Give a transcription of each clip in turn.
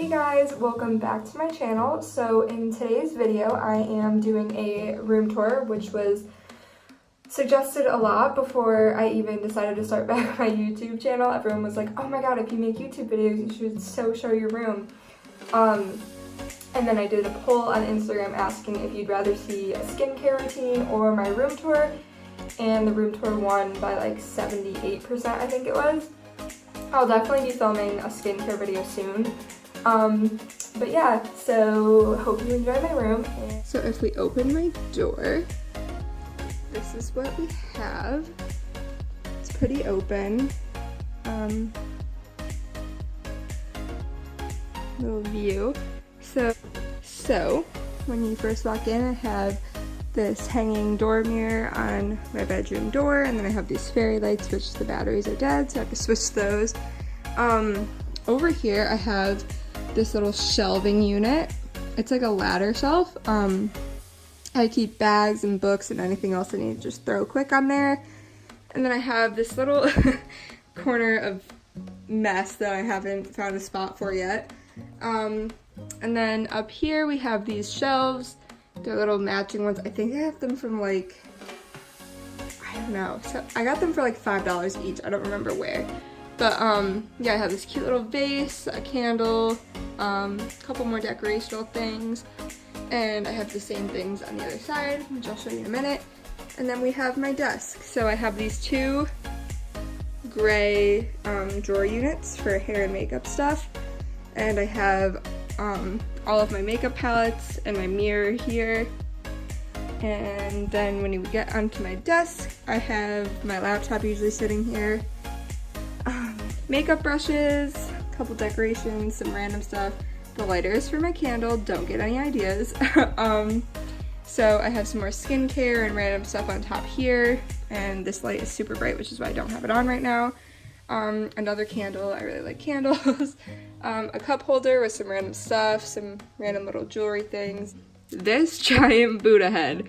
Hey guys, welcome back to my channel. So in today's video I am doing a room tour, which was suggested a lot before I even decided to start back my YouTube channel. Everyone was like, oh my god, if you make YouTube videos you should so show your room. And then I did a poll on Instagram asking if you'd rather see a skincare routine or my room tour, and the room tour won by like 78% I think it was. I'll definitely be filming a skincare video soon. But yeah, so hope you enjoy my room. So if we open my door, this is what we have. It's pretty open. Little view. So when you first walk in, I have this hanging door mirror on my bedroom door, and then I have these fairy lights, which the batteries are dead, so I have to switch those. Over here I have this little shelving unit. It's like a ladder shelf. I keep bags and books and anything else I need to just throw quick on there. And then I have this little corner of mess that I haven't found a spot for yet. And then up here we have these shelves. They're little matching ones. I think I have them from like, I don't know. So I got them for like $5 each. I don't remember where. But yeah, I have this cute little vase, a candle, a couple more decorational things, and I have the same things on the other side, which I'll show you in a minute. And then we have my desk. So I have these two gray drawer units for hair and makeup stuff, and I have all of my makeup palettes and my mirror here. And then when you get onto my desk, I have my laptop usually sitting here, makeup brushes, a couple decorations, some random stuff, the lighters for my candle, don't get any ideas. So I have some more skincare and random stuff on top here, and this light is super bright, which is why I don't have it on right now. Another candle, I really like candles. A cup holder with some random stuff, some random little jewelry things. This giant Buddha head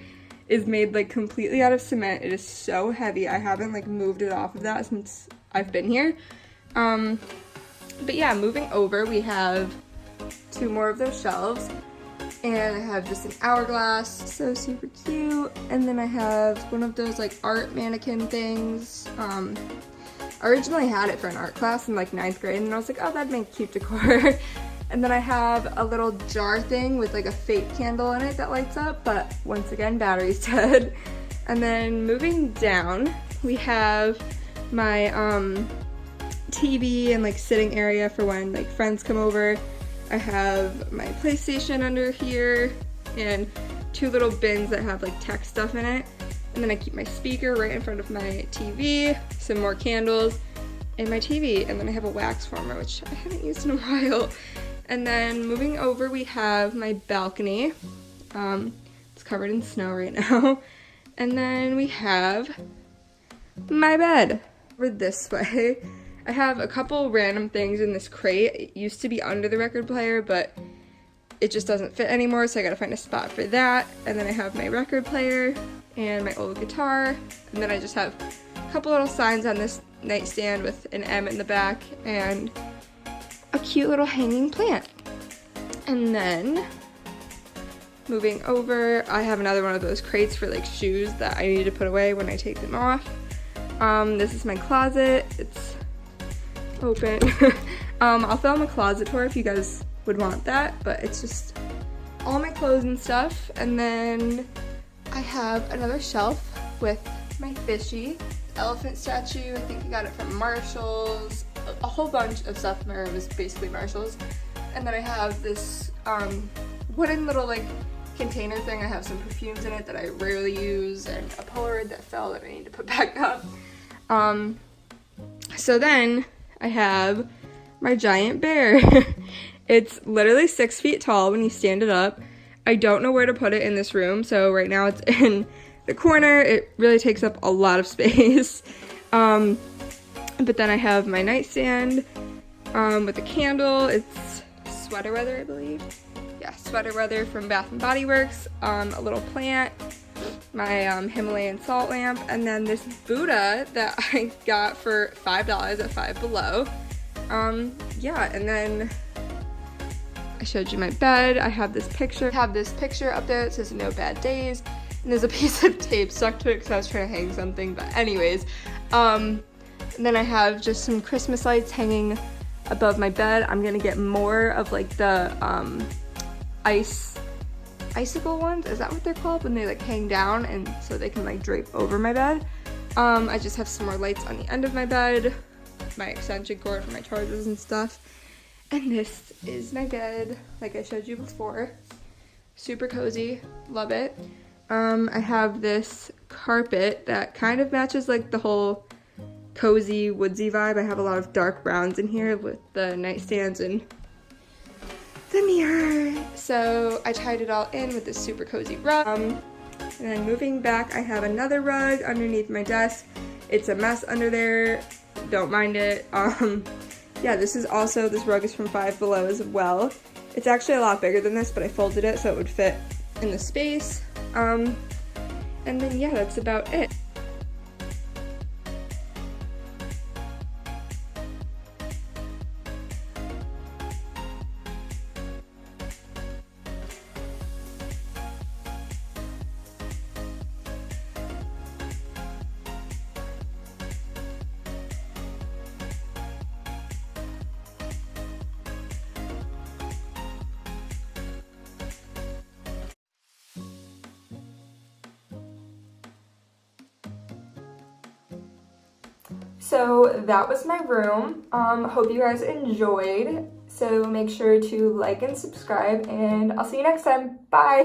is made like completely out of cement. It is so heavy. I haven't like moved it off of that since I've been here. But yeah, moving over, we have two more of those shelves, and I have just an hourglass, so super cute. And then I have one of those like art mannequin things. I originally had it for an art class in like 9th grade, and I was like, oh, that'd make cute decor. And then I have a little jar thing with like a fake candle in it that lights up, but once again, battery's dead. And then moving down, we have my TV and like sitting area for when like friends come over. I have my PlayStation under here and two little bins that have like tech stuff in it. And then I keep my speaker right in front of my TV, some more candles, and my TV. And then I have a wax former, which I haven't used in a while. And then moving over, we have my balcony. It's covered in snow right now. And then we have my bed. Over this way, I have a couple random things in this crate. It used to be under the record player, but it just doesn't fit anymore, so I gotta find a spot for that. And then I have my record player and my old guitar. And then I just have a couple little signs on this nightstand with an M in the back and a cute little hanging plant. And then moving over, I have another one of those crates for like shoes that I need to put away when I take them off. This is my closet. It's open. I'll film a closet tour if you guys would want that, but it's just all my clothes and stuff. And then I have another shelf with my fishy elephant statue. I think I got it from Marshall's. A whole bunch of stuff in my room is basically Marshall's. And then I have this wooden little like container thing. I have some perfumes in it that I rarely use, and a Polaroid that fell that I need to put back up. So then I have my giant bear. It's literally 6 feet tall when you stand it up. I don't know where to put it in this room, so right now it's in the corner. It really takes up a lot of space. But then I have my nightstand with a candle. It's Sweater Weather, I believe. Yeah, Sweater Weather from Bath & Body Works. A little plant, my Himalayan salt lamp, and then this Buddha that I got for $5 at Five Below. Yeah, and then I showed you my bed. I have this picture up there that says no bad days. And there's a piece of tape stuck to it because I was trying to hang something, but anyways. And then I have just some Christmas lights hanging above my bed. I'm gonna get more of like the icicle ones, is that what they're called? When they like hang down and so they can like drape over my bed. I just have some more lights on the end of my bed, my extension cord for my chargers and stuff. And this is my bed, like I showed you before. Super cozy, love it. I have this carpet that kind of matches like the whole cozy, woodsy vibe. I have a lot of dark browns in here with the nightstands and the mirror. So I tied it all in with this super cozy rug. And then moving back, I have another rug underneath my desk. It's a mess under there, don't mind it. Yeah, this rug is from Five Below as well. It's actually a lot bigger than this, but I folded it so it would fit in the space. And then yeah, that's about it. So that was my room. Hope you guys enjoyed. So make sure to like and subscribe, and I'll see you next time. Bye!